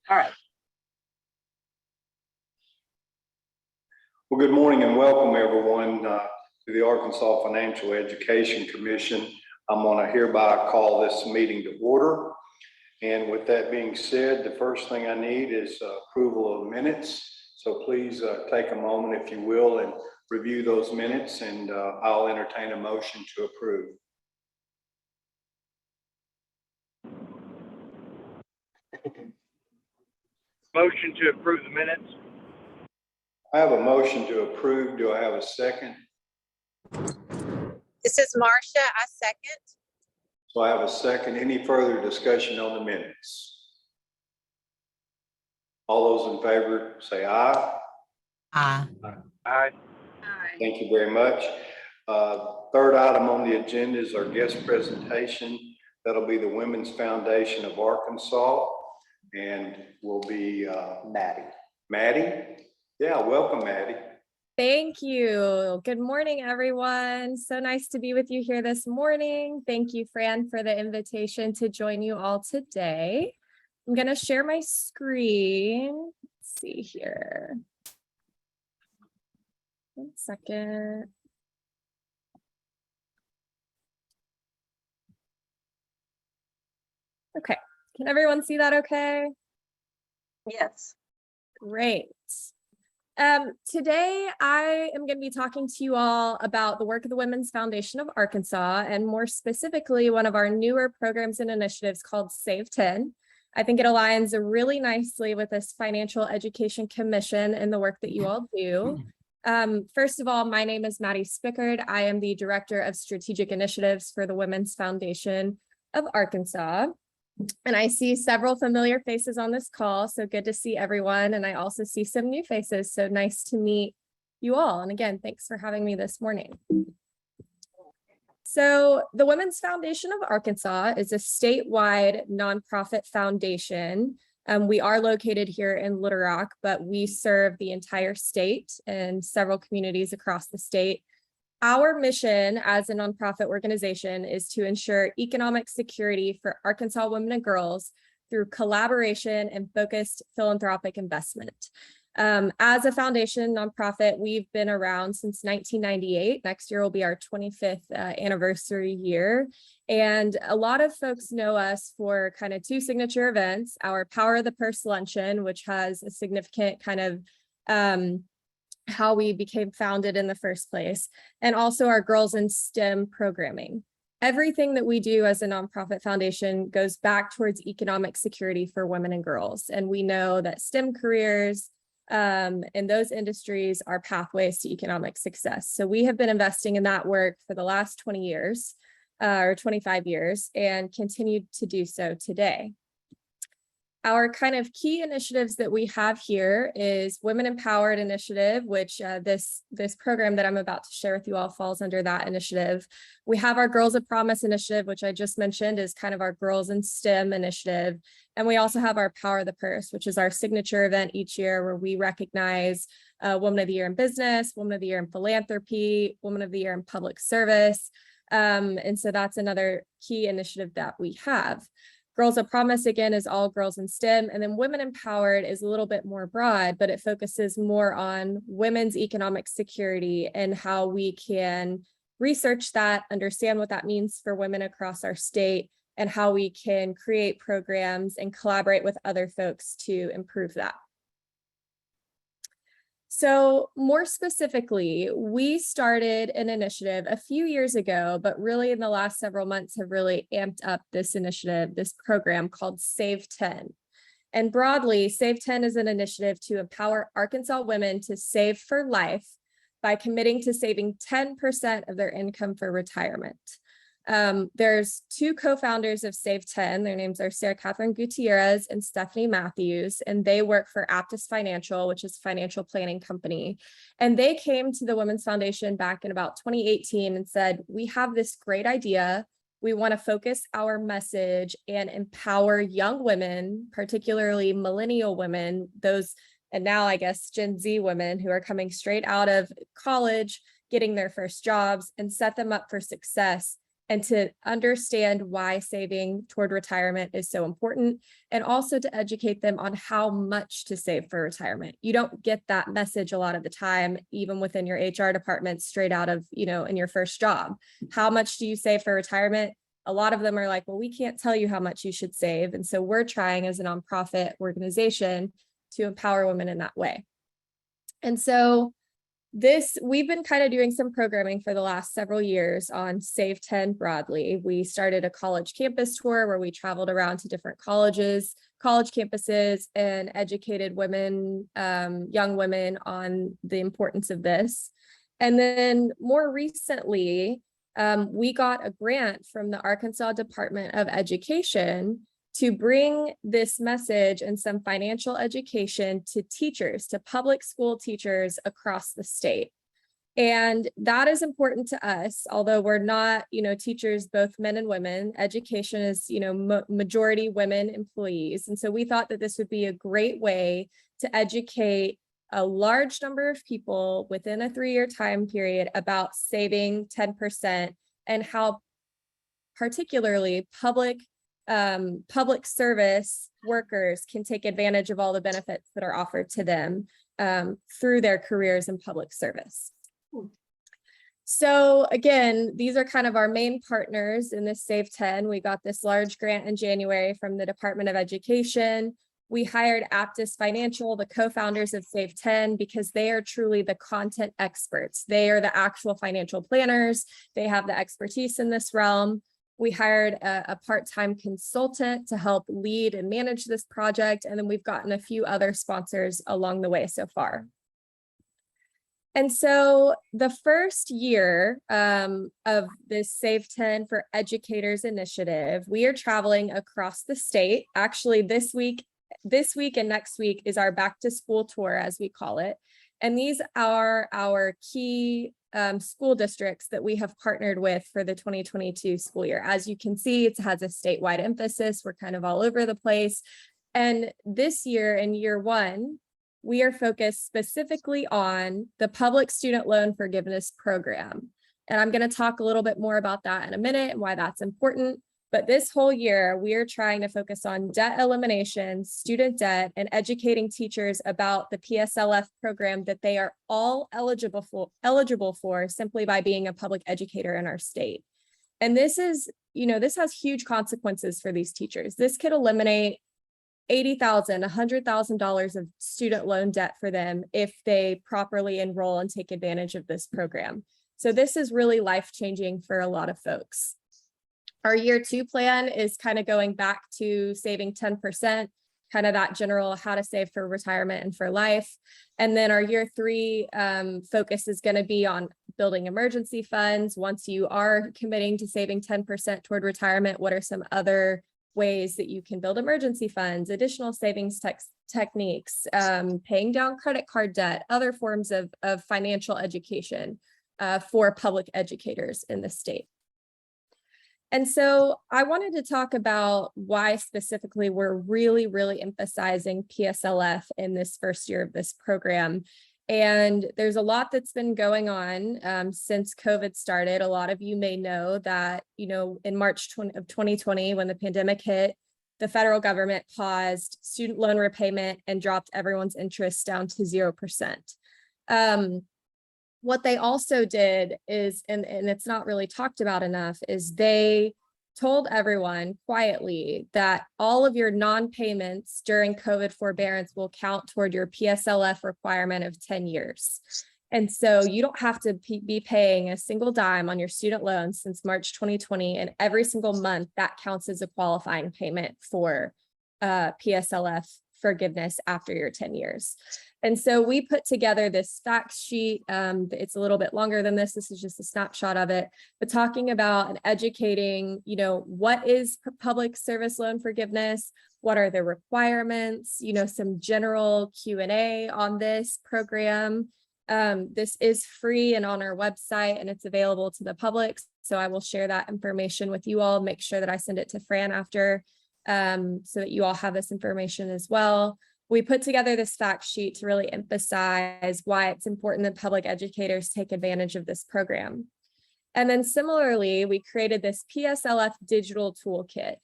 All right. Well, good morning and welcome everyone to the Arkansas Financial Education Commission. I'm going to hereby call this meeting to order. And with that being said, the first thing I need is approval of minutes. So please take a moment, if you will, and review those minutes, and I'll entertain a motion to approve. Motion to approve the minutes. I have a motion to approve. Do I have a second? This is Marcia. I second. So I have a second. Any further discussion on the minutes? All those in favor say aye. Aye. Aye. Thank you very much. Third item on the agenda is our guest presentation. That'll be the Women's Foundation of Arkansas, and will be Maddie. Maddie? Yeah, welcome, Maddie. Thank you. Good morning, everyone. So nice to be with you here this morning. Thank you, Fran, for the invitation to join you all today. I'm going to share my screen. Let's see here. 1 second. Okay. Can everyone see that okay? Yes. Great. Today, I am going to be talking to you all about the work of the Women's Foundation of Arkansas, and more specifically, one of our newer programs and initiatives called Save 10. I think it aligns really nicely with this Financial Education Commission and the work that you all do. First of all, my name is Maddie Spickard. I am the Director of Strategic Initiatives for the Women's Foundation of Arkansas. And I see several familiar faces on this call, so good to see everyone. And I also see some new faces, so nice to meet you all. And again, thanks for having me this morning. So the Women's Foundation of Arkansas is a statewide nonprofit foundation. We are located here in Little Rock, but we serve the entire state and several communities across the state. Our mission as a nonprofit organization is to ensure economic security for Arkansas women and girls through collaboration and focused philanthropic investment. As a foundation nonprofit, we've been around since 1998. Next year will be our 25th anniversary year. And a lot of folks know us for kind of two signature events: our Power of the Purse Luncheon, which has a significant kind of how we became founded in the first place, and also our Girls in STEM programming. Everything that we do as a nonprofit foundation goes back towards economic security for women and girls. And we know that STEM careers in those industries are pathways to economic success. So we have been investing in that work for the last 20 years or 25 years and continue to do so today. Our kind of key initiatives that we have here is Women Empowered Initiative, which this program that I'm about to share with you all falls under that initiative. We have our Girls of Promise initiative, which I just mentioned is kind of our Girls in STEM initiative. And we also have our Power of the Purse, which is our signature event each year where we recognize Woman of the Year in Business, Woman of the Year in Philanthropy, Woman of the Year in Public Service. And so that's another key initiative that we have. Girls of Promise, again, is all girls in STEM. And then Women Empowered is a little bit more broad, but it focuses more on women's economic security and how we can research that, understand what that means for women across our state, and how we can create programs and collaborate with other folks to improve that. So more specifically, we started an initiative a few years ago, but really in the last several months have really amped up this initiative, this program called Save 10. And broadly, Save 10 is an initiative to empower Arkansas women to save for life by committing to saving 10% of their income for retirement. There's two co-founders of Save 10. Their names are Sarah Catherine Gutierrez and Stephanie Matthews, and they work for Aptus Financial, which is a financial planning company. And they came to the Women's Foundation back in about 2018 and said, we have this great idea. We want to focus our message and empower young women, particularly millennial women, those, and now I guess Gen Z women who are coming straight out of college, getting their first jobs, and set them up for success and to understand why saving toward retirement is so important, and also to educate them on how much to save for retirement. You don't get that message a lot of the time, even within your HR department, straight out of, in your first job. How much do you save for retirement? A lot of them are like, well, we can't tell you how much you should save. And so we're trying as a nonprofit organization to empower women in that way. And so we've been kind of doing some programming for the last several years on Save 10 broadly. We started a college campus tour where we traveled around to different colleges, college campuses, and educated women, young women on the importance of this. And then more recently, we got a grant from the Arkansas Department of Education to bring this message and some financial education to teachers, to public school teachers across the state. And that is important to us, although we're not, teachers, both men and women. Education is, majority women employees. And so we thought that this would be a great way to educate a large number of people within a 3-year time period about saving 10% and how particularly public service workers can take advantage of all the benefits that are offered to them through their careers in public service. So again, these are kind of our main partners in this Save 10. We got this large grant in January from the Department of Education. We hired Aptus Financial, the co-founders of Save 10, because they are truly the content experts. They are the actual financial planners. They have the expertise in this realm. We hired a part-time consultant to help lead and manage this project. And then we've gotten a few other sponsors along the way so far. And so the first year of this Save 10 for Educators initiative, we are traveling across the state. Actually, this week and next week is our back to school tour, as we call it. And these are our key school districts that we have partnered with for the 2022 school year. As you can see, it has a statewide emphasis. We're kind of all over the place. And this year, in year one, we are focused specifically on the Public Student Loan Forgiveness Program. And I'm going to talk a little bit more about that in a minute and why that's important. But this whole year, we are trying to focus on debt elimination, student debt, and educating teachers about the PSLF program that they are all eligible for simply by being a public educator in our state. And this is, this has huge consequences for these teachers. This could eliminate $80,000, $100,000 of student loan debt for them if they properly enroll and take advantage of this program. So this is really life-changing for a lot of folks. Our year two plan is kind of going back to saving 10%, kind of that general how to save for retirement and for life. And then our year three focus is going to be on building emergency funds. Once you are committing to saving 10% toward retirement, what are some other ways that you can build emergency funds, additional savings techniques, paying down credit card debt, other forms of financial education for public educators in the state. And so I wanted to talk about why specifically we're really, really emphasizing PSLF in this first year of this program. And there's a lot that's been going on since COVID started. A lot of you may know that, in March of 2020, when the pandemic hit, the federal government paused student loan repayment and dropped everyone's interest down to 0%. What they also did is, and it's not really talked about enough, is they told everyone quietly that all of your non-payments during COVID forbearance will count toward your PSLF requirement of 10 years. And so you don't have to be paying a single dime on your student loans since March 2020, and every single month that counts as a qualifying payment for PSLF forgiveness after your 10 years. And so we put together this fact sheet. It's a little bit longer than this. This is just a snapshot of it, but talking about and educating, what is public service loan forgiveness? What are the requirements? Some general Q&A on this program. This is free and on our website, and it's available to the public. So I will share that information with you all, make sure that I send it to Fran after, so that you all have this information as well. We put together this fact sheet to really emphasize why it's important that public educators take advantage of this program. And then similarly, we created this PSLF digital toolkit.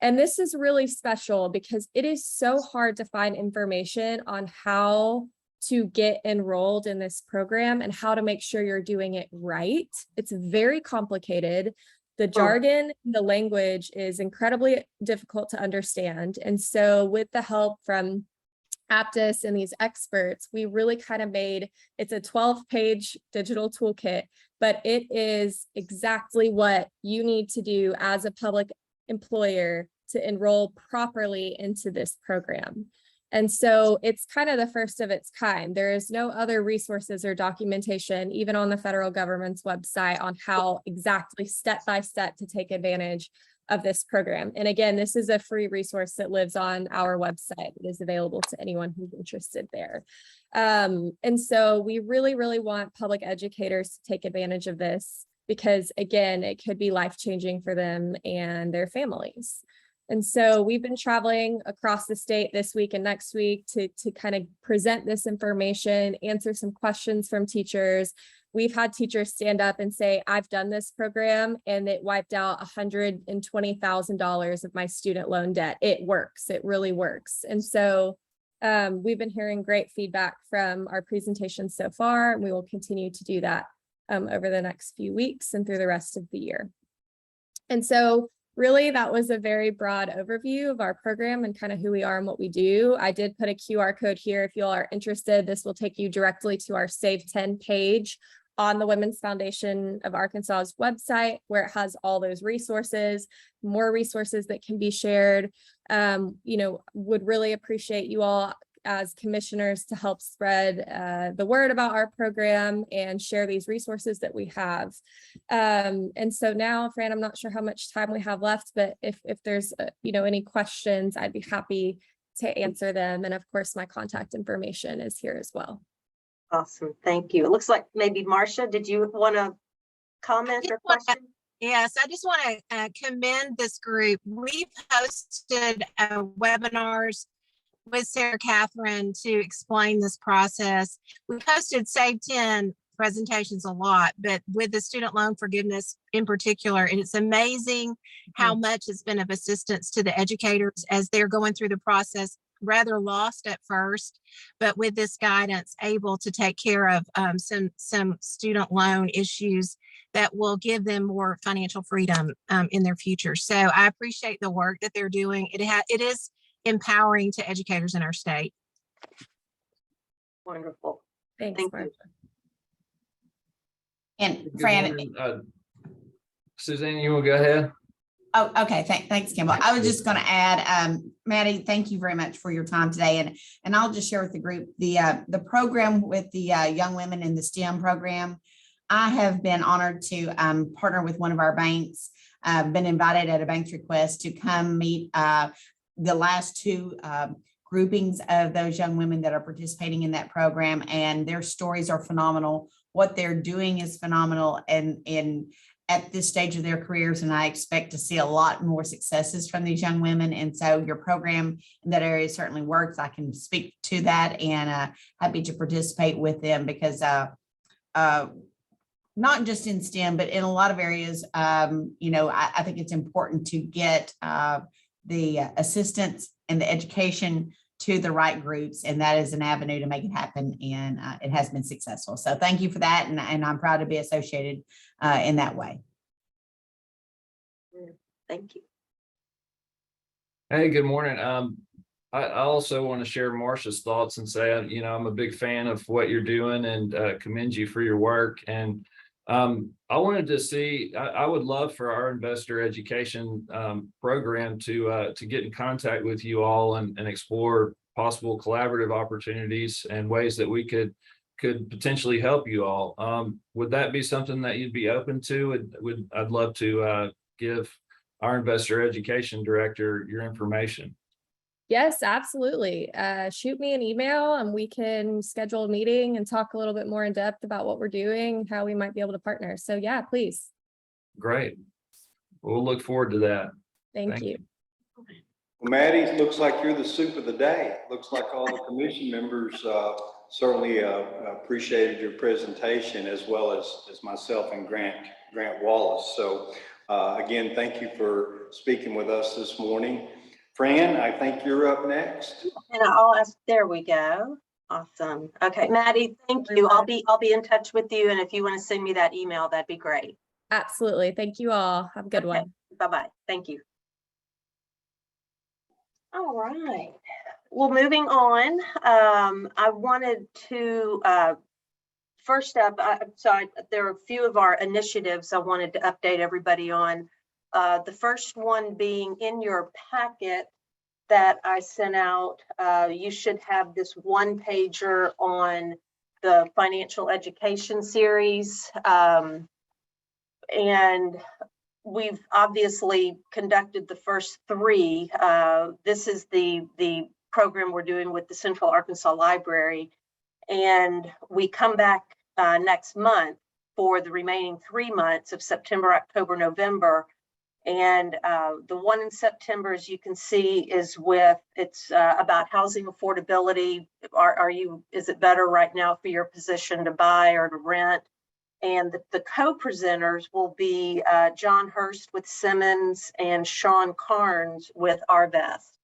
And this is really special because it is so hard to find information on how to get enrolled in this program and how to make sure you're doing it right. It's very complicated. The jargon, the language is incredibly difficult to understand. And so with the help from Aptus and these experts, we really kind of it's a 12-page digital toolkit, but it is exactly what you need to do as a public employer to enroll properly into this program. And so it's kind of the first of its kind. There is no other resources or documentation, even on the federal government's website, on how exactly step by step to take advantage of this program. And again, this is a free resource that lives on our website. It is available to anyone who's interested there. And so we really, really want public educators to take advantage of this because, again, it could be life-changing for them and their families. And so we've been traveling across the state this week and next week to kind of present this information, answer some questions from teachers. We've had teachers stand up and say, I've done this program and it wiped out $120,000 of my student loan debt. It works. It really works. And so we've been hearing great feedback from our presentations so far, and we will continue to do that over the next few weeks and through the rest of the year. And so really, that was a very broad overview of our program and kind of who we are and what we do. I did put a QR code here. If you all are interested, this will take you directly to our Save 10 page on the Women's Foundation of Arkansas's website, where it has all those resources, more resources that can be shared. Would really appreciate you all as commissioners to help spread the word about our program and share these resources that we have. And so now, Fran, I'm not sure how much time we have left, but if there's any questions, I'd be happy to answer them. And of course, my contact information is here as well. Awesome. Thank you. It looks like maybe Marcia, did you want to comment or question? Yes, I just want to commend this group. We've hosted webinars with Sarah Catherine to explain this process. We've hosted Save 10 presentations a lot, but with the student loan forgiveness in particular, and it's amazing how much it's been of assistance to the educators as they're going through the process, rather lost at first, but with this guidance, able to take care of some student loan issues that will give them more financial freedom in their future. So I appreciate the work that they're doing. It is empowering to educators in our state. Wonderful. Thanks, Thank Marcia. you. And Good Fran, morning. Suzanne, you want to go ahead? oh, okay, thanks, Kimball. I was just going to add, Maddie, thank you very much for your time today. And I'll just share with the group the program with the young women in the STEM program. I have been honored to partner with one of our banks, been invited at a bank's request to come meet the last two groupings of those young women that are participating in that program, and their stories are phenomenal. What they're doing is phenomenal, and at this stage of their careers, and I expect to see a lot more successes from these young women. And so your program in that area certainly works. I can speak to that, and happy to participate with them because not just in STEM, but in a lot of areas, I think it's important to get the assistance and the education to the right groups, and that is an avenue to make it happen, and it has been successful. So thank you for that, and I'm proud to be associated in that way. Thank you. Hey, good morning. I also want to share Marcia's thoughts and say, I'm a big fan of what you're doing and commend you for your work. And I wanted to see, I would love for our investor education program to get in contact with you all and explore possible collaborative opportunities and ways that we could potentially help you all. Would that be something that you'd be open to? I'd love to give our investor education director your information. Yes, absolutely. Shoot me an email and we can schedule a meeting and talk a little bit more in depth about what we're doing, how we might be able to partner. So yeah, please. Great. We'll look forward to that. Thank you. Well, Maddie, looks like you're the soup of the day. Looks like all the commission members certainly appreciated your presentation, as well as myself and Grant Wallace. So again, thank you for speaking with us this morning. Fran, I think you're up next. And I'll ask, there we go. Awesome. Okay, Maddie, thank you. I'll be in touch with you. And if you want to send me that email, that'd be great. Absolutely. Thank you all. Have a good Okay. one. Bye-bye. Thank you. All right. Well, moving on, I wanted to, first up, there are a few of our initiatives I wanted to update everybody on. The first one being in your packet that I sent out. You should have this one pager on the financial education series. And we've obviously conducted the first three. This is the program we're doing with the Central Arkansas Library. And we come back next month for the remaining 3 months of September, October, November. And the one in September, as you can see, is it's about housing affordability. Is it better right now for your position to buy or to rent? And the co-presenters will be John Hurst with Simmons and Sean Carnes with Arvest.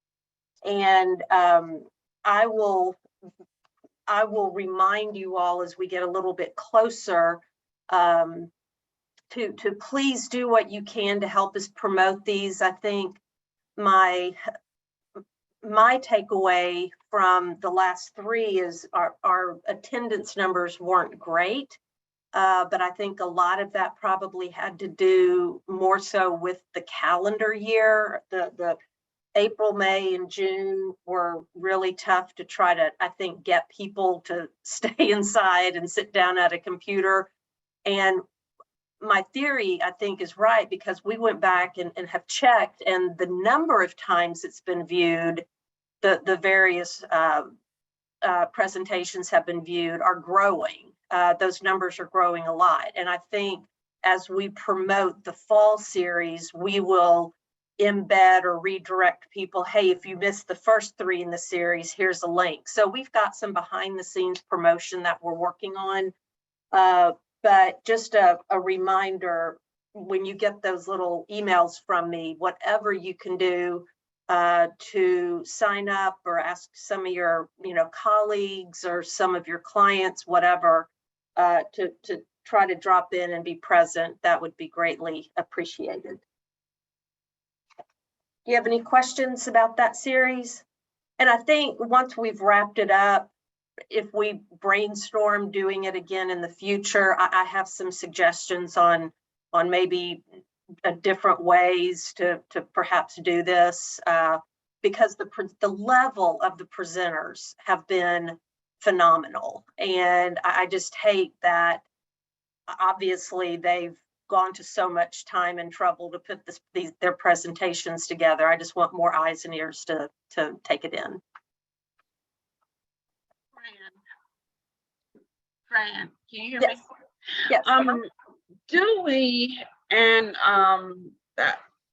And I will remind you all as we get a little bit closer to please do what you can to help us promote these. I think my takeaway from the last three is our attendance numbers weren't great. But I think a lot of that probably had to do more so with the calendar year. The April, May, and June were really tough to try to, I think, get people to stay inside and sit down at a computer. And my theory, I think, is right, because we went back and have checked, and the number of times it's been viewed, the various presentations have been viewed, are growing. Those numbers are growing a lot. And I think as we promote the fall series, we will embed or redirect people. Hey, if you missed the first three in the series, here's a link. So we've got some behind the scenes promotion that we're working on. But just a reminder, when you get those little emails from me, whatever you can do to sign up or ask some of your colleagues or some of your clients, whatever, to try to drop in and be present, that would be greatly appreciated. Do you have any questions about that series? And I think once we've wrapped it up, if we brainstorm doing it again in the future, I have some suggestions on maybe different ways to perhaps do this, because the level of the presenters have been phenomenal. And I just hate that obviously they've gone to so much time and trouble to put their presentations together. I just want more eyes and ears to take it in. Fran, can you hear Yes. me? Yes. Do we, and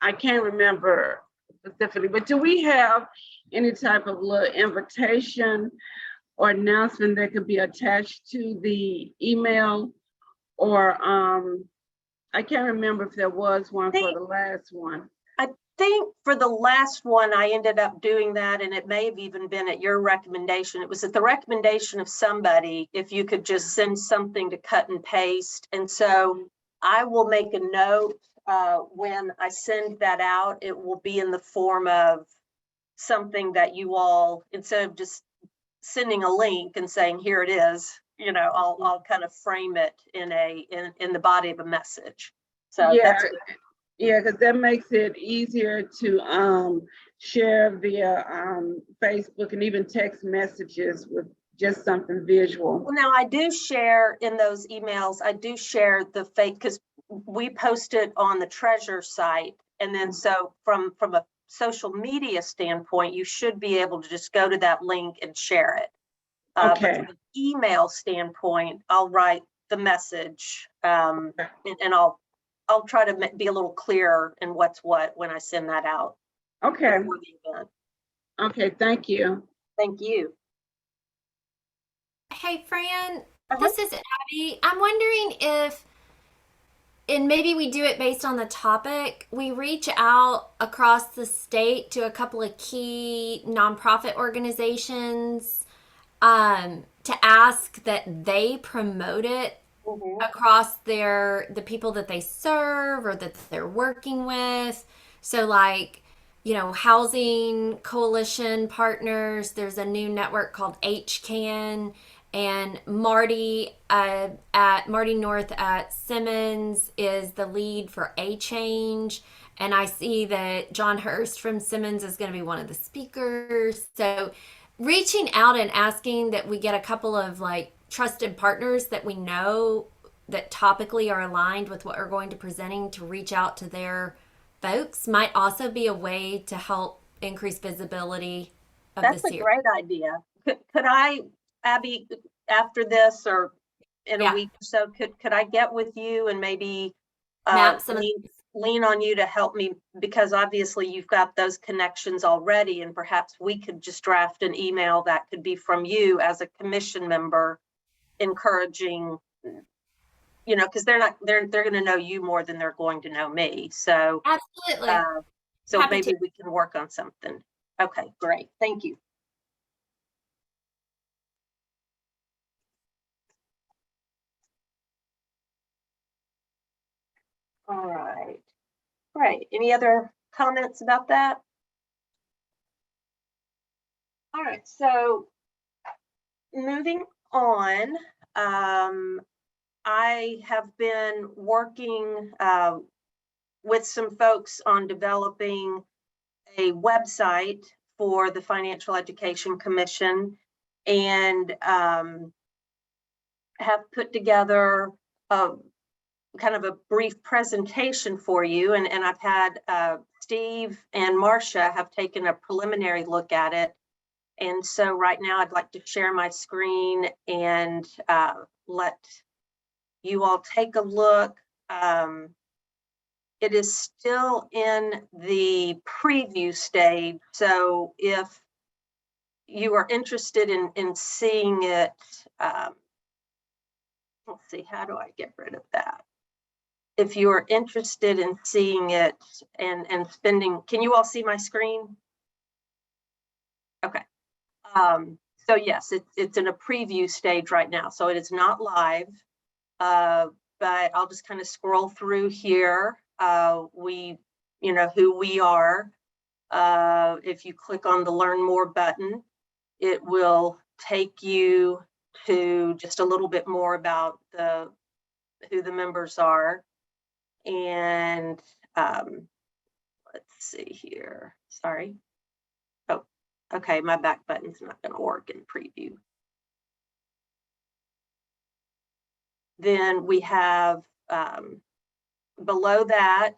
I can't remember specifically, but do we have any type of little invitation or announcement that could be attached to the email? Or I can't remember if there was one for the last one. I think for the last one, I ended up doing that, and it may have even been at your recommendation. It was at the recommendation of somebody, if you could just send something to cut and paste. And so I will make a note when I send that out. It will be in the form of something that you all, instead of just sending a link and saying, here it is, I'll kind of frame it in the body of a message. So yeah, because that makes it easier to share via Facebook and even text messages with just something visual. Well, now I do share in those emails, I do share the fake, because we post it on the Treasure site. And then so from a social media standpoint, you should be able to just go to that link and share it. Okay. But from an email standpoint, I'll write the message and I'll try to be a little clearer in what's what when I send that out. Okay. before the event. Okay, thank you. Thank you. Hey, Fran, Uh-huh. this is Abby. I'm wondering if, and maybe we do it based on the topic, we reach out across the state to a couple of key nonprofit organizations to ask that they promote it Mhm. across the people that they serve or that they're working with. So like, housing coalition partners, there's a new network called HCAN, and Marty North at Simmons is the lead for A Change. And I see that John Hurst from Simmons is going to be one of the speakers. So reaching out and asking that we get a couple of like trusted partners that we know that topically are aligned with what we're going to presenting to reach out to their folks might also be a way to help increase visibility of That's the a series. great idea. Could I, Abby, after this or in a Yeah. week or so, could I get with you and maybe Map some of lean on you to help me? Because obviously you've got those connections already, and perhaps we could just draft an email that could be from you as a commission member, encouraging, because they're going to know you more than they're going to know me. So, Absolutely. so Happy maybe to. we can work on something. Okay, great. Thank you. All right. Right. Any other comments about that? All right. So moving on, I have been working with some folks on developing a website for the Financial Education Commission, and have put together a kind of a brief presentation for you. And I've had Steve and Marcia have taken a preliminary look at it. And so right now I'd like to share my screen and let you all take a look. It is still in the preview stage. So if you are interested in seeing it, let's see, how do I get rid of that? If you are interested in seeing it and spending, can you all see my screen? Okay. So yes, it's in a preview stage right now. So it is not live, but I'll just kind of scroll through here. Who we are. If you click on the Learn More button, it will take you to just a little bit more about who the members are. And let's see here. Sorry. Oh, okay. My back button's not going to work in preview. Then we have below that,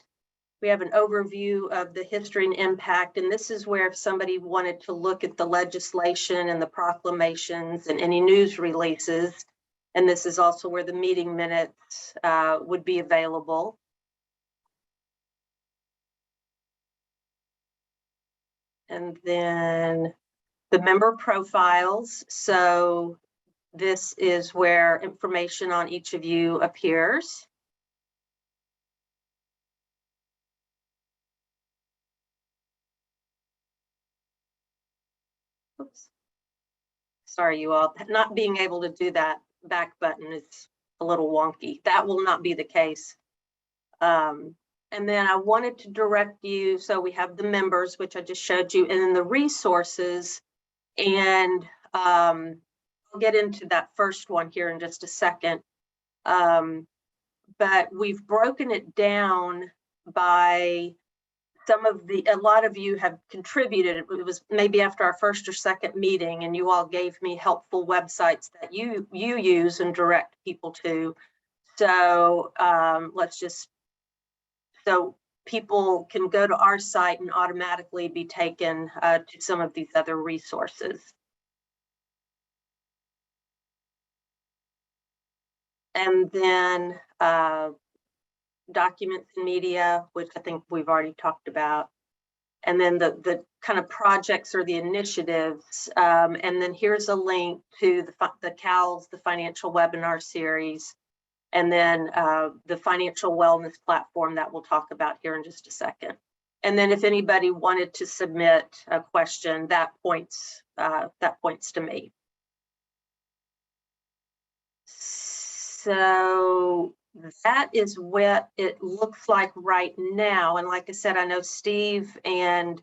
we have an overview of the history and impact. And this is where if somebody wanted to look at the legislation and the proclamations and any news releases, and this is also where the meeting minutes would be available. And then the member profiles. So this is where information on each of you appears. Oops. Sorry, you all, not being able to do that back button is a little wonky. That will not be the case. And then I wanted to direct you, so we have the members, which I just showed you, and then the resources. And I'll get into that first one here in just a second. But we've broken it down by a lot of you have contributed. It was maybe after our first or second meeting, and you all gave me helpful websites that you use and direct people to. So so people can go to our site and automatically be taken to some of these other resources. And then documents and media, which I think we've already talked about. and then the kind of projects or the initiatives. And then here's a link to the CALS, the financial webinar series, and then the financial wellness platform that we'll talk about here in just a second. And then if anybody wanted to submit a question, that points to me. So that is what it looks like right now. And like I said, I know Steve and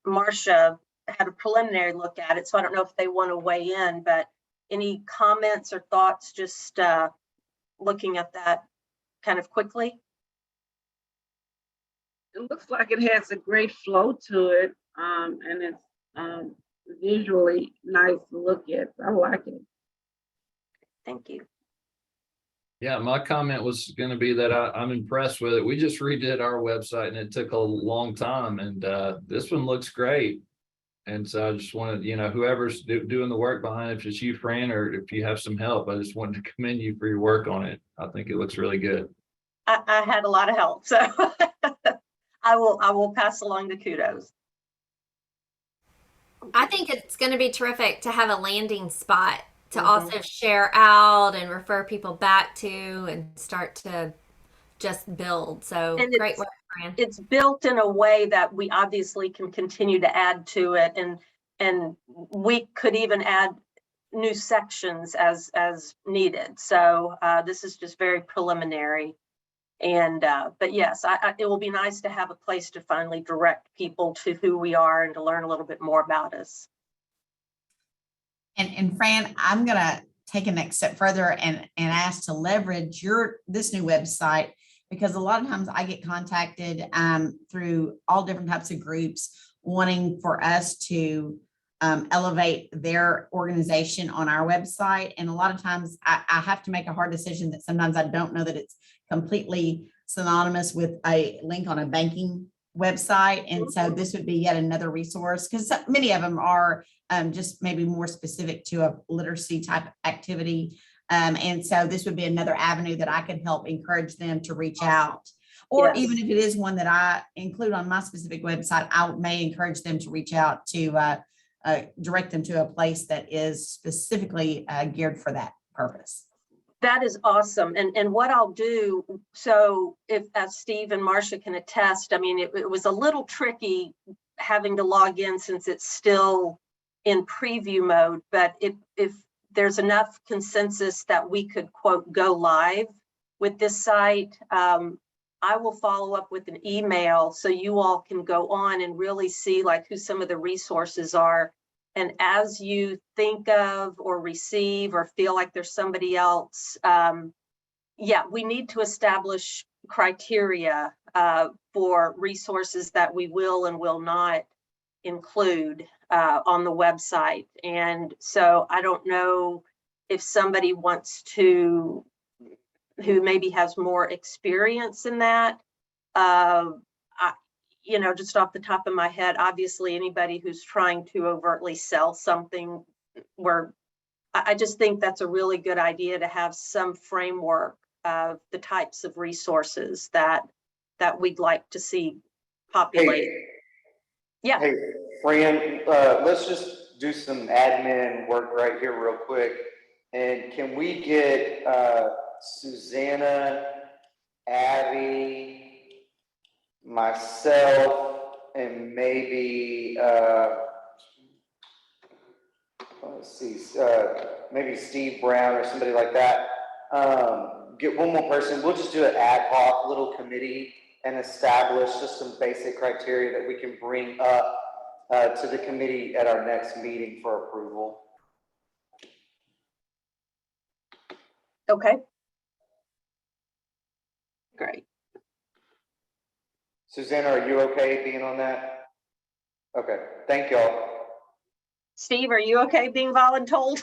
Marcia had a preliminary look at it, so I don't know if they want to weigh in, but any comments or thoughts just looking at that kind of quickly? It looks like it has a great flow to it, and it's visually nice to look at. I like it. Thank you. Yeah, my comment was going to be that I'm impressed with it. We just redid our website and it took a long time, and this one looks great. And so I just wanted, whoever's doing the work behind it, if it's you, Fran, or if you have some help, I just wanted to commend you for your work on it. I think it looks really good. I had a lot of help, so I will pass along the kudos. I think it's going to be terrific to have a landing spot to also share out and refer people back to and start to just build. So great work, Fran. It's built in a way that we obviously can continue to add to it, and we could even add new sections as needed. So this is just very preliminary. And but yes, it will be nice to have a place to finally direct people to who we are and to learn a little bit more about us. And Fran, I'm gonna take a next step further and ask to leverage this new website, because a lot of times I get contacted through all different types of groups wanting for us to elevate their organization on our website. And a lot of times I have to make a hard decision that sometimes I don't know that it's completely synonymous with a link on a banking website. And so this would be yet another resource, because many of them are just maybe more specific to a literacy type activity. And so this would be another avenue that I could help encourage them to reach out. Or Yes. even if it is one that I include on my specific website, I may encourage them to reach out to direct them to a place that is specifically geared for that purpose. That is awesome. And what I'll do, so if, as Steve and Marcia can attest, I mean, it was a little tricky having to log in since it's still in preview mode, but if there's enough consensus that we could, quote, go live with this site, I will follow up with an email so you all can go on and really see like who some of the resources are. And as you think of or receive or feel like there's somebody else, yeah, we need to establish criteria for resources that we will and will not include on the website. And so I don't know if somebody wants to, who maybe has more experience in that. Just off the top of my head, obviously anybody who's trying to overtly sell something, I just think that's a really good idea to have some framework of the types of resources that we'd like to see populate. Yeah. Hey, Fran, let's just do some admin work right here real quick. And can we get Susanna, Abby, myself, and maybe let's see, maybe Steve Brown or somebody like that. Get one more person. We'll just do an ad hoc little committee and establish just some basic criteria that we can bring up to the committee at our next meeting for approval. Okay. Great. Susanna, are you okay being on that? Okay, thank y'all. Steve, are you okay being voluntold?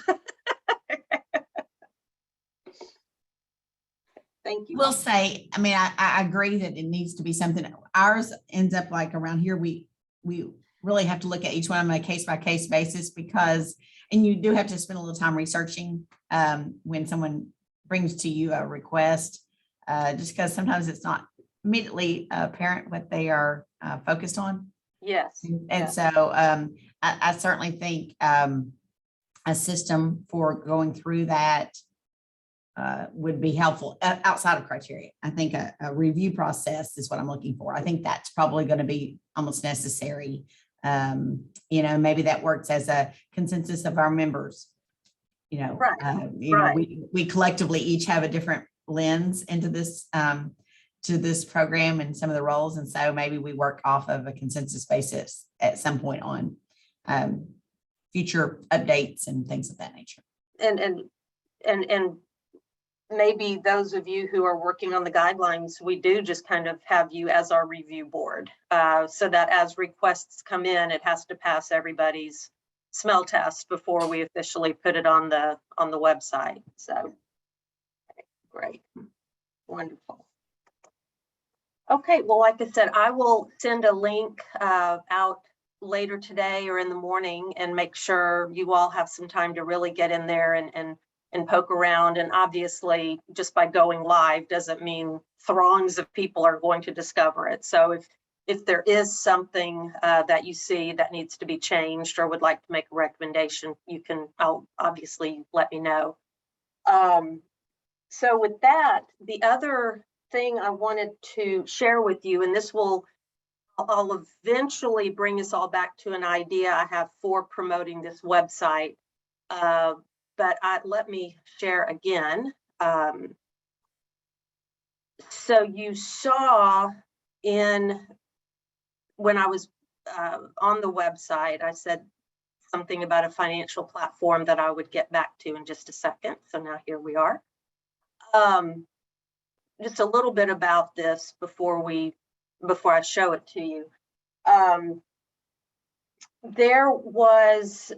Thank you. We'll say, I mean, I agree that it needs to be something. Ours ends up like around here, we really have to look at each one on a case-by-case basis, because, and you do have to spend a little time researching when someone brings to you a request, just because sometimes it's not immediately apparent what they are focused on. Yes. And yes. so I certainly think a system for going through that would be helpful outside of criteria. I think a review process is what I'm looking for. I think that's probably going to be almost necessary. Maybe that works as a consensus of our members. Right. We collectively each have a different lens into this to this program and some of the roles, and so maybe we work off of a consensus basis at some point on future updates and things of that nature. And maybe those of you who are working on the guidelines, we do just kind of have you as our review board, so that as requests come in, it has to pass everybody's smell test before we officially put it on the website. So great, wonderful. Okay, well, like I said, I will send a link out later today or in the morning and make sure you all have some time to really get in there and poke around. And obviously, just by going live doesn't mean throngs of people are going to discover it. So if there is something that you see that needs to be changed or would like to make a recommendation, I'll obviously let me know. So with that, the other thing I wanted to share with you, and I'll eventually bring us all back to an idea I have for promoting this website, but let me share again. So you saw when I was on the website, I said something about a financial platform that I would get back to in just a second. So now here we are. Just a little bit about this before I show it to you. There was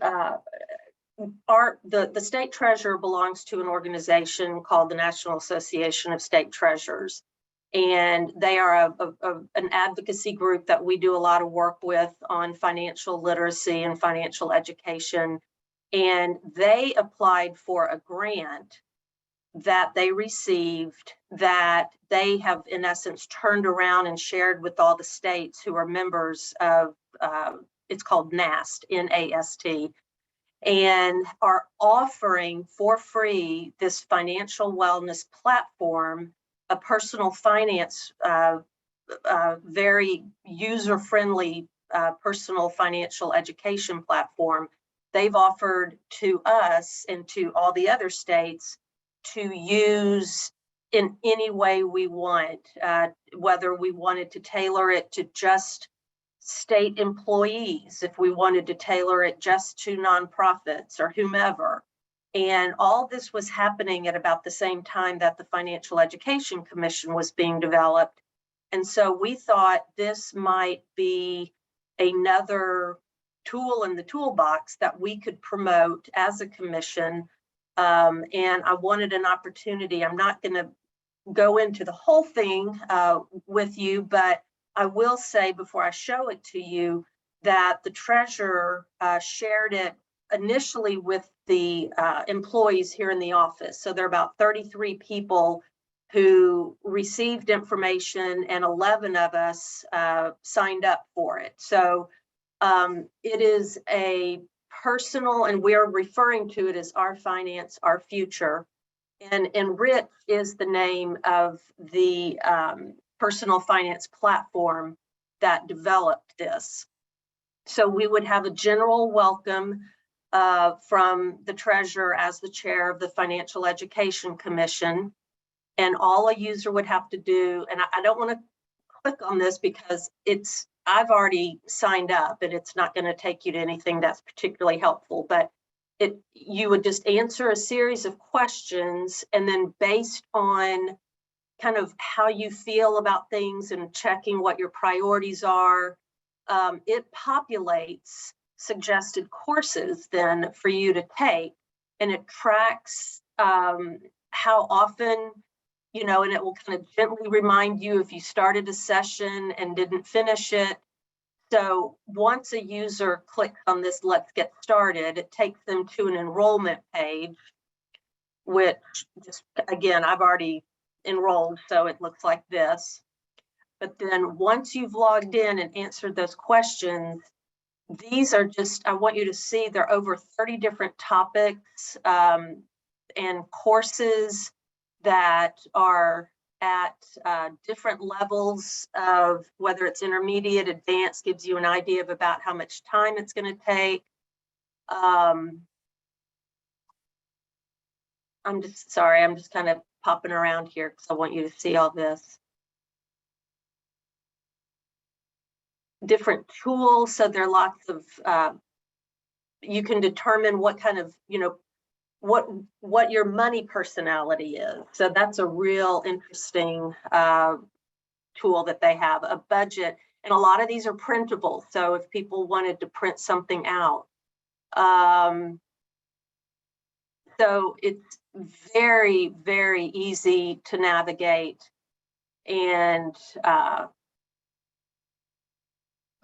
the state treasurer belongs to an organization called the National Association of State Treasurers, and they are an advocacy group that we do a lot of work with on financial literacy and financial education. And they applied for a grant that they received that they have in essence turned around and shared with all the states who are members of it's called NAST, N-A-S-T, and are offering for free this financial wellness platform, a personal finance, very user-friendly personal financial education platform. They've offered to us and to all the other states to use in any way we want, whether we wanted to tailor it to just state employees, if we wanted to tailor it just to nonprofits or whomever. And all this was happening at about the same time that the Financial Education Commission was being developed. And so we thought this might be another tool in the toolbox that we could promote as a commission. And I wanted an opportunity. I'm not going to go into the whole thing with you, but I will say before I show it to you that the treasurer shared it initially with the employees here in the office. So there are about 33 people who received information, and 11 of us signed up for it. So it is a personal, and we are referring to it as Our Finance, Our Future. And Rich is the name of the personal finance platform that developed this. So we would have a general welcome from the treasurer as the chair of the Financial Education Commission. And all a user would have to do, and I don't want to click on this because I've already signed up and it's not going to take you to anything that's particularly helpful, but you would just answer a series of questions, and then based on kind of how you feel about things and checking what your priorities are, it populates suggested courses then for you to take, and it tracks how often, and it will kind of gently remind you if you started a session and didn't finish it. So once a user clicks on this Let's Get Started, it takes them to an enrollment page, which just, again, I've already enrolled, so it looks like this. But then once you've logged in and answered those questions, these are just, I want you to see there are over 30 different topics and courses that are at different levels of whether it's intermediate, advanced, gives you an idea of about how much time it's going to take. I'm just sorry, I'm just kind of popping around here because I want you to see all this. Different tools, so there are lots of, you can determine what kind of, what your money personality is. So that's a real interesting tool that they have, a budget. And a lot of these are printable. So if people wanted to print something out. So it's very, very easy to navigate. And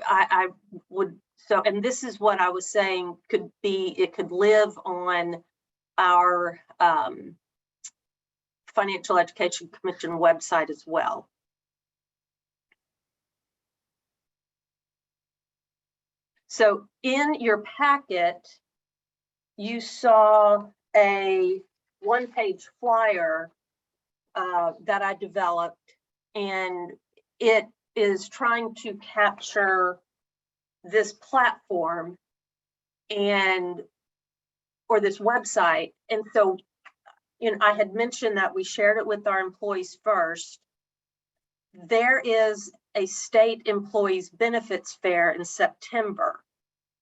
I would, so, and this is what I was saying could be, it could live on our Financial Education Commission website as well. So in your packet, you saw a one-page flyer that I developed, and it is trying to capture this platform and or this website. And so, I had mentioned that we shared it with our employees first. There is a state employees benefits fair in September,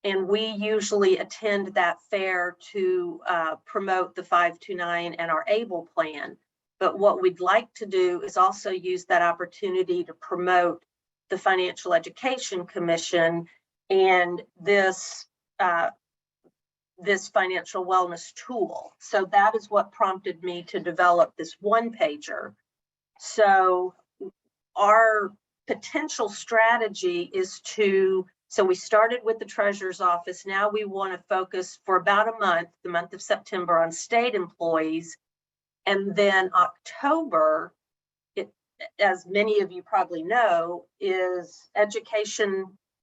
and we usually attend that fair to promote the 529 and our ABLE plan. But what we'd like to do is also use that opportunity to promote the Financial Education Commission and this financial wellness tool. So that is what prompted me to develop this one-pager. So our potential strategy is so we started with the treasurer's office. Now we want to focus for about a month, the month of September, on state employees. And then October, as many of you probably know, is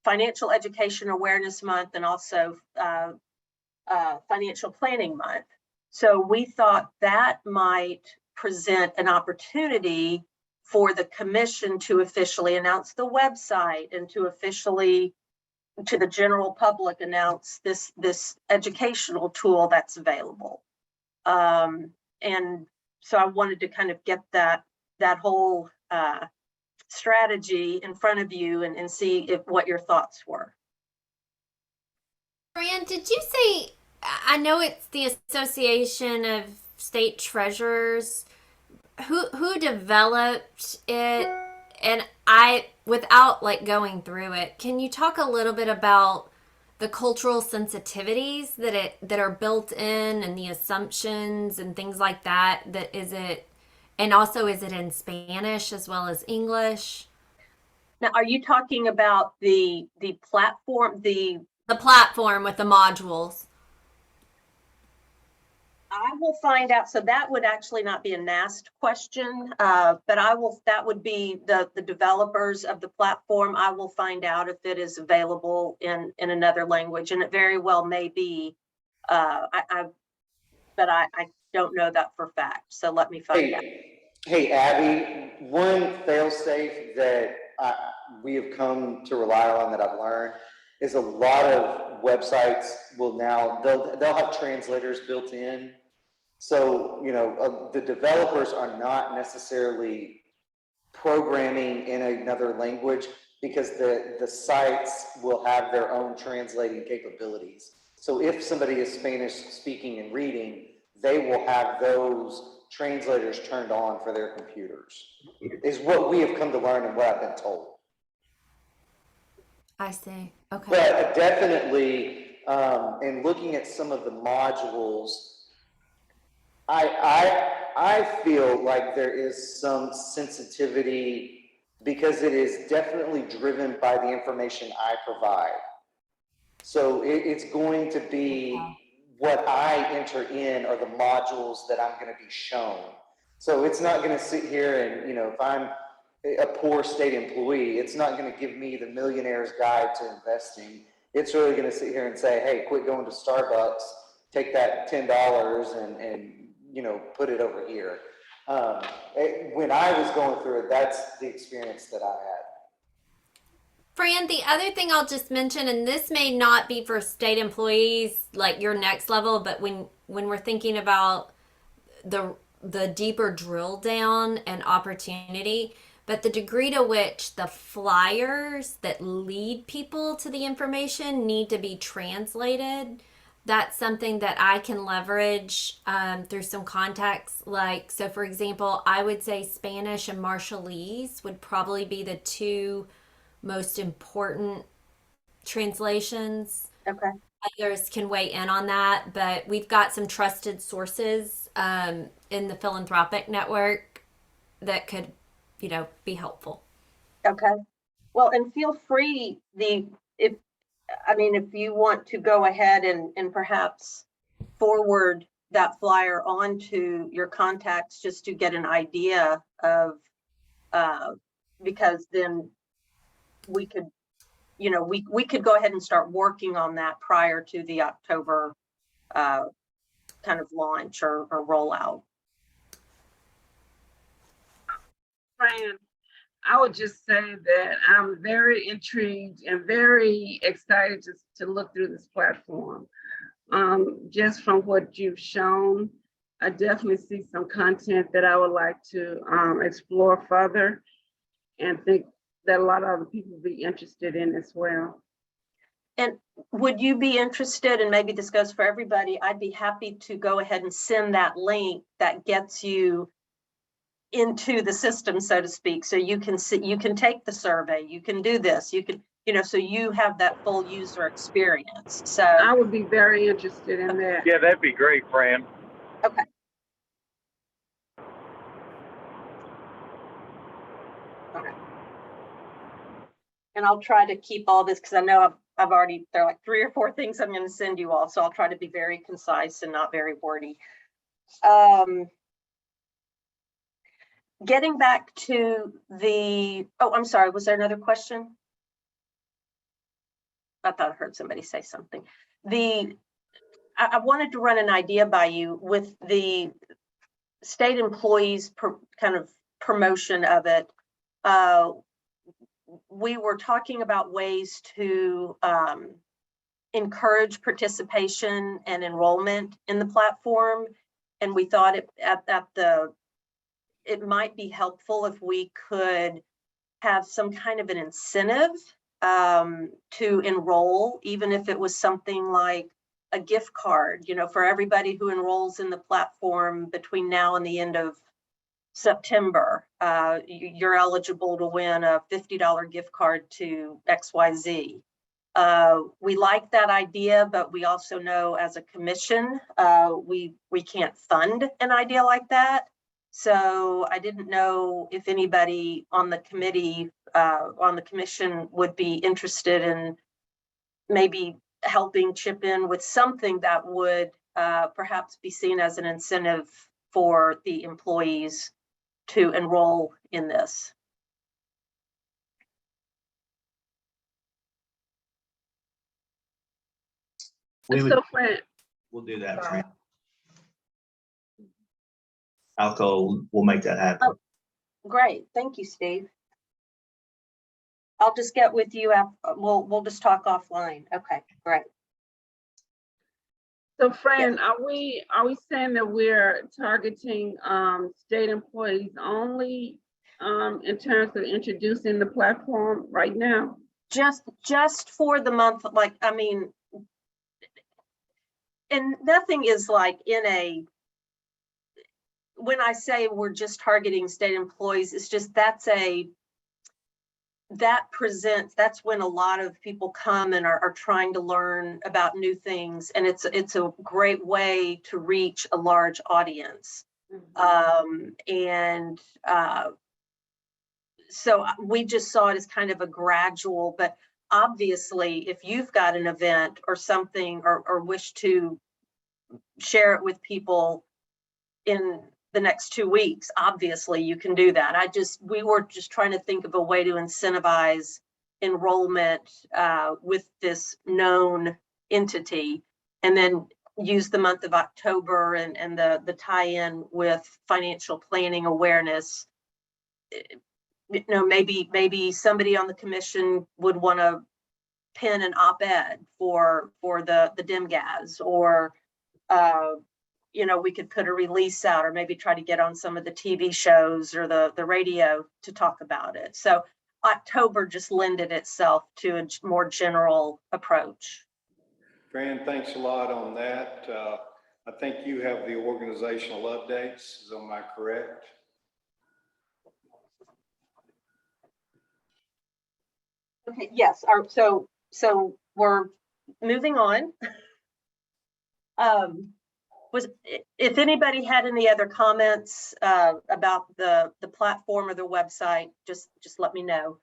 Financial Education Awareness Month, and also Financial Planning Month. So we thought that might present an opportunity for the commission to officially announce the website and to officially, to the general public, announce this educational tool that's available. And so I wanted to kind of get that whole strategy in front of you and see what your thoughts were. Brian, did you say, I know it's the Association of State Treasurers, who developed it? And without like going through it, can you talk a little bit about the cultural sensitivities that are built in, and the assumptions and things like that? And also, is it in Spanish as well as English? Now, are you talking about the platform, the platform with the modules? I will find out. So that would actually not be a NAST question, but that would be the developers of the platform. I will find out if it is available in another language, and it very well may be. But I don't know that for fact. So let me find out. Hey, Abby, one fail-safe that we have come to rely on that I've learned is a lot of websites will now, they'll have translators built in. So, the developers are not necessarily programming in another language, because the sites will have their own translating capabilities. So if somebody is Spanish speaking and reading, they will have those translators turned on for their computers, is what we have come to learn and what I've been told. I see. Okay. But definitely, in looking at some of the modules, I feel like there is some sensitivity, because it is definitely driven by the information I provide. So it's going to be what I enter in are the modules that I'm going to be shown. So it's not going to sit here and, if I'm a poor state employee. It's not going to give me the millionaire's guide to investing. It's really going to sit here and say, hey, quit going to Starbucks, take that $10 and you know, put it over here. When I was going through it, that's the experience that I had. Fran, the other thing I'll just mention, and this may not be for state employees like your next level, but when we're thinking about the deeper drill down and opportunity, but the degree to which the flyers that lead people to the information need to be translated, that's something that I can leverage through some contacts. Like, so for example, I would say Spanish and Marshallese would probably be the two most important translations. Okay. Others can weigh in on that, but we've got some trusted sources in the philanthropic network that could, be helpful. Okay. Well, and feel free if you want to go ahead and perhaps forward that flyer onto your contacts just to get an idea of, because then we could, we could go ahead and start working on that prior to the October kind of launch or rollout. Fran, I would just say that I'm very intrigued and very excited to look through this platform. Just from what you've shown, I definitely see some content that I would like to explore further, and think that a lot of other people will be interested in as well. And would you be interested, and maybe this goes for everybody, I'd be happy to go ahead and send that link that gets you into the system, so to speak. So you can take the survey, you can do this, you can, so you have that full user experience. So I would be very interested in that. Yeah, that'd be great, Fran. Okay. Okay. And I'll try to keep all this, because I know I've already, there are like 3 or 4 things I'm going to send you all. So I'll try to be very concise and not very wordy. Getting back to I'm sorry, was there another question? I thought I heard somebody say something. I wanted to run an idea by you with the state employees kind of promotion of it. We were talking about ways to encourage participation and enrollment in the platform. And we thought it might be helpful if we could have some kind of an incentive to enroll, even if it was something like a gift card, for everybody who enrolls in the platform between now and the end of September. You're eligible to win a $50 gift card to XYZ. We like that idea, but we also know as a commission, we can't fund an idea like that. So I didn't know if anybody on the committee, on the commission would be interested in maybe helping chip in with something that would perhaps be seen as an incentive for the employees to enroll in this. So Fran, We'll do that, Fran. Alco will make that happen. Oh, great. Thank you, Steve. I'll just get with you after, we'll just talk offline. Okay, great. So Fran, are we saying that we're targeting state employees only in terms of introducing the platform right now? Just for the month, and nothing is like when I say we're just targeting state employees, it's just that's when a lot of people come and are trying to learn about new things, and it's a great way to reach a large audience. So we just saw it as kind of a gradual, but obviously if you've got an event or something or wish to share it with people in the next 2 weeks, obviously you can do that. We were just trying to think of a way to incentivize enrollment with this known entity, and then use the month of October and the tie-in with financial planning awareness. You know, maybe somebody on the commission would want to pen an op-ed for the DMGAS, or you know, we could put a release out, or maybe try to get on some of the TV shows or the radio to talk about it. So October just lended itself to a more general approach. Fran, thanks a lot on that. I think you have the organizational updates. Am I correct? Okay, yes. So we're moving on. If anybody had any other comments about the platform or the website, just let me know.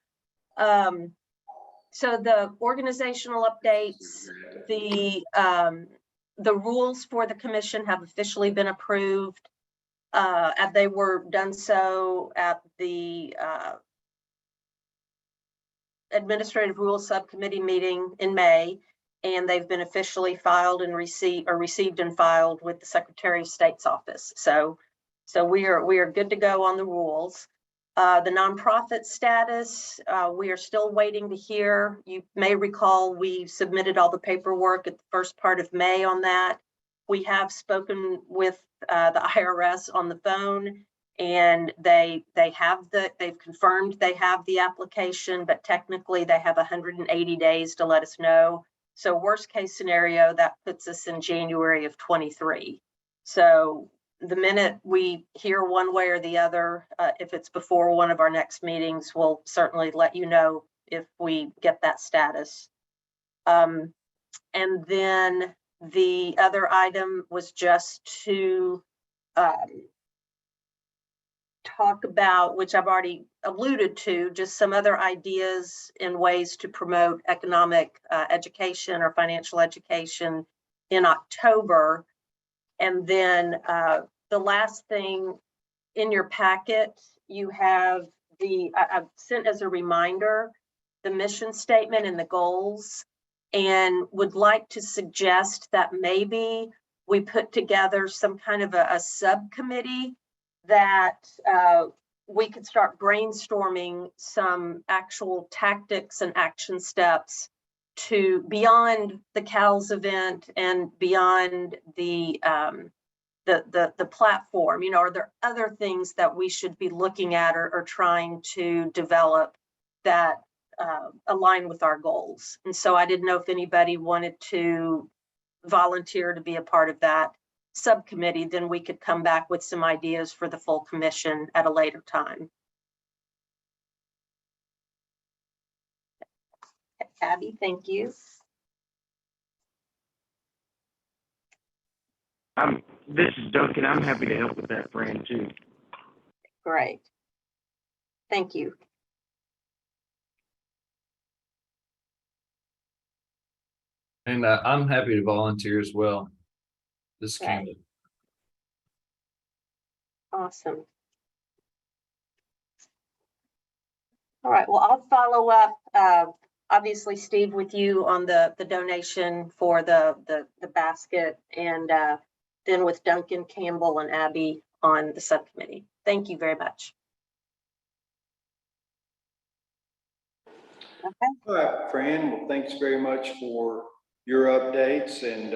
So the organizational updates, the rules for the commission have officially been approved. And they were done so at the Administrative Rules Subcommittee meeting in May, and they've been officially filed and received and filed with the Secretary of State's office. So we are good to go on the rules. The nonprofit status, we are still waiting to hear. You may recall we submitted all the paperwork at the first part of May on that. We have spoken with the IRS on the phone, and they've confirmed they have the application, but technically they have 180 days to let us know. So worst case scenario, that puts us in January of 23. So the minute we hear one way or the other, if it's before one of our next meetings, we'll certainly let you know if we get that status. And then the other item was just to talk about, which I've already alluded to, just some other ideas and ways to promote economic education or financial education in October. And then the last thing in your packet, you have I've sent as a reminder, the mission statement and the goals, and would like to suggest that maybe we put together some kind of a subcommittee that we could start brainstorming some actual tactics and action steps to beyond the CALS event and beyond the platform. You know, are there other things that we should be looking at or trying to develop that align with our goals? And so I didn't know if anybody wanted to volunteer to be a part of that subcommittee. Then we could come back with some ideas for the full commission at a later time. Abby, thank you. This is Duncan. I'm happy to help with that, Fran, too. Great. Thank you. And I'm happy to volunteer as well. This Okay. candidate. Awesome. All right, well, I'll follow up, obviously, Steve, with you on the donation for the basket, and then with Duncan, Campbell, and Abby on the subcommittee. Thank you very much. Okay. All right, Fran, well, thanks very much for your updates. And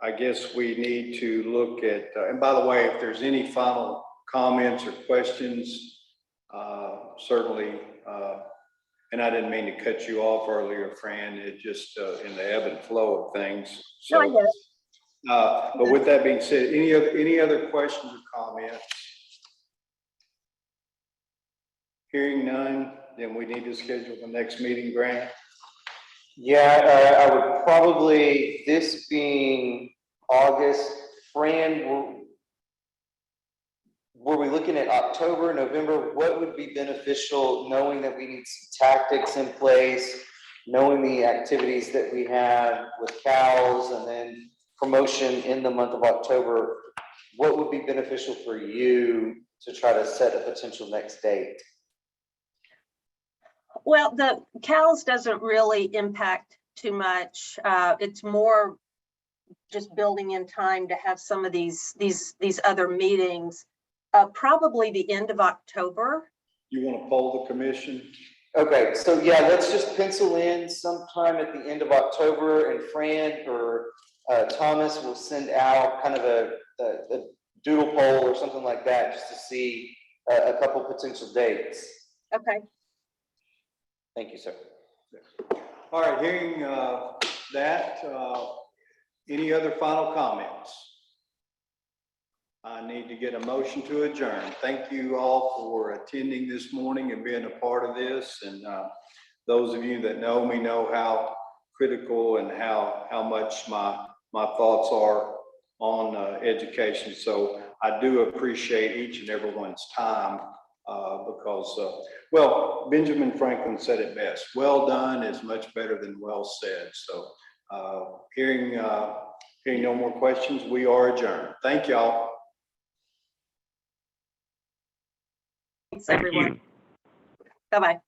I guess we need to look at, and by the way, if there's any final comments or questions, certainly, and I didn't mean to cut you off earlier, Fran, it just in the ebb and flow of things. So, but with that being said, any other questions or comments? Hearing none, then we need to schedule the next meeting, Grant. Yeah, I would probably, this being August, Fran, were we looking at October, November? What would be beneficial, knowing that we need some tactics in place, knowing the activities that we have with CALS, and then promotion in the month of October? what would be beneficial for you to try to set a potential next date? Well, the CALS doesn't really impact too much. It's more just building in time to have some of these other meetings. Probably the end of October. You want to poll the commission? Okay, so yeah, let's just pencil in sometime at the end of October, and Fran or Thomas will send out kind of a doodle poll or something like that, just to see a couple potential dates. Okay. Thank you, sir. All right, hearing that, any other final comments? I need to get a motion to adjourn. Thank you all for attending this morning and being a part of this. And those of you that know me know how critical and how much my thoughts are on education. So I do appreciate each and everyone's time because, well, Benjamin Franklin said it best. Well done is much better than well said. So hearing no more questions, we are adjourned. Thank y'all. Thanks, Thank everyone. you. Bye-bye.